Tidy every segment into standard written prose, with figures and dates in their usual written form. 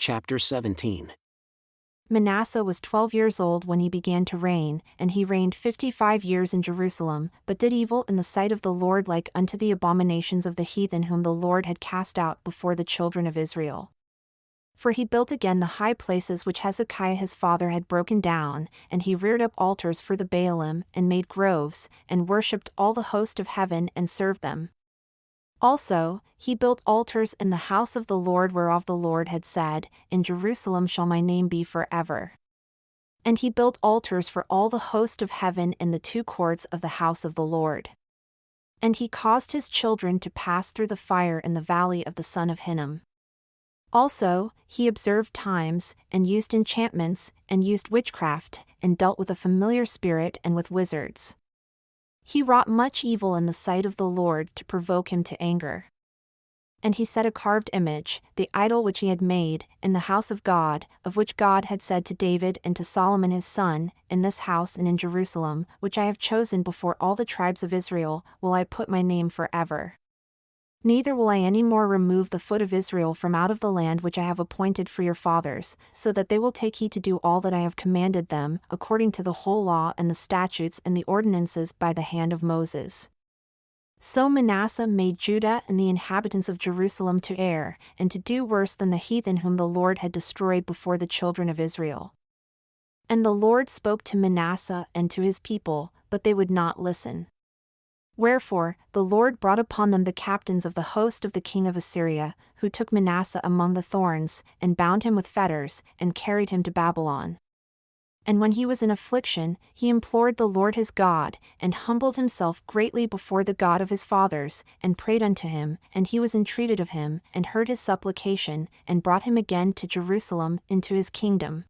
Chapter 17. Manasseh was 12 years old when he began to reign, and he reigned 55 years in Jerusalem, but did evil in the sight of the Lord like unto the abominations of the heathen whom the Lord had cast out before the children of Israel. For he built again the high places which Hezekiah his father had broken down, and he reared up altars for the Baalim, and made groves, and worshipped all the host of heaven and served them. Also, he built altars in the house of the Lord whereof the Lord had said, In Jerusalem shall my name be forever. And he built altars for all the host of heaven in the two courts of the house of the Lord. And he caused his children to pass through the fire in the valley of the son of Hinnom. Also, he observed times, and used enchantments, and used witchcraft, and dealt with a familiar spirit and with wizards. He wrought much evil in the sight of the Lord to provoke him to anger. And he set a carved image, the idol which he had made, in the house of God, of which God had said to David and to Solomon his son, In this house and in Jerusalem, which I have chosen before all the tribes of Israel, will I put my name forever. Neither will I any more remove the foot of Israel from out of the land which I have appointed for your fathers, so that they will take heed to do all that I have commanded them, according to the whole law and the statutes and the ordinances by the hand of Moses. So Manasseh made Judah and the inhabitants of Jerusalem to err, and to do worse than the heathen whom the Lord had destroyed before the children of Israel. And the Lord spoke to Manasseh and to his people, but they would not listen. Wherefore, the Lord brought upon them the captains of the host of the king of Assyria, who took Manasseh among the thorns, and bound him with fetters, and carried him to Babylon. And when he was in affliction, he implored the Lord his God, and humbled himself greatly before the God of his fathers, and prayed unto him, and he was entreated of him, and heard his supplication, and brought him again to Jerusalem into his kingdom.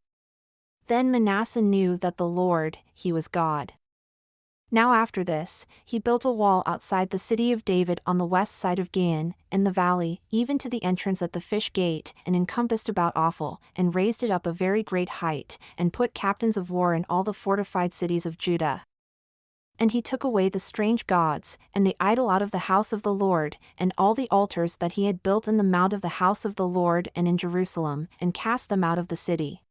Then Manasseh knew that the Lord, he was God. Now after this, he built a wall outside the city of David on the west side of Gihon, in the valley, even to the entrance at the fish gate, and encompassed about Ophel, and raised it up a very great height, and put captains of war in all the fortified cities of Judah. And he took away the strange gods, and the idol out of the house of the Lord, and all the altars that he had built in the mount of the house of the Lord and in Jerusalem, and cast them out of the city.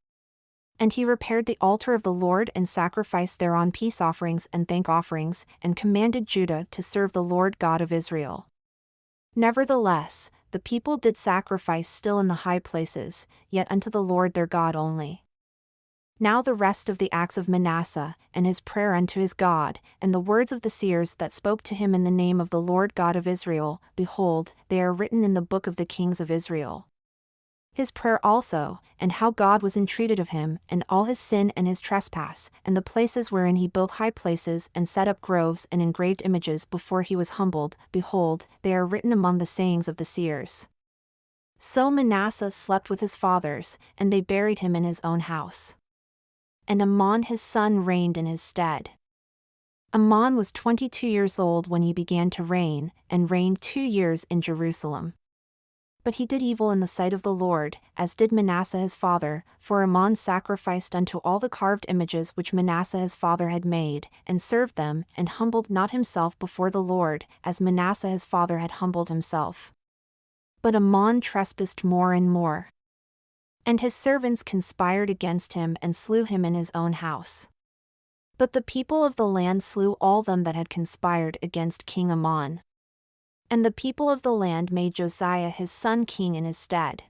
And he repaired the altar of the Lord and sacrificed thereon peace offerings and thank offerings, and commanded Judah to serve the Lord God of Israel. Nevertheless, the people did sacrifice still in the high places, yet unto the Lord their God only. Now the rest of the acts of Manasseh, and his prayer unto his God, and the words of the seers that spoke to him in the name of the Lord God of Israel, behold, they are written in the book of the kings of Israel. His prayer also, and how God was entreated of him, and all his sin and his trespass, and the places wherein he built high places and set up groves and engraved images before he was humbled, behold, they are written among the sayings of the seers. So Manasseh slept with his fathers, and they buried him in his own house. And Amon his son reigned in his stead. Amon was 22 years old when he began to reign, and reigned 2 years in Jerusalem. But he did evil in the sight of the Lord, as did Manasseh his father, for Amon sacrificed unto all the carved images which Manasseh his father had made, and served them, and humbled not himself before the Lord, as Manasseh his father had humbled himself. But Amon trespassed more and more. And his servants conspired against him and slew him in his own house. But the people of the land slew all them that had conspired against King Amon. And the people of the land made Josiah his son king in his stead.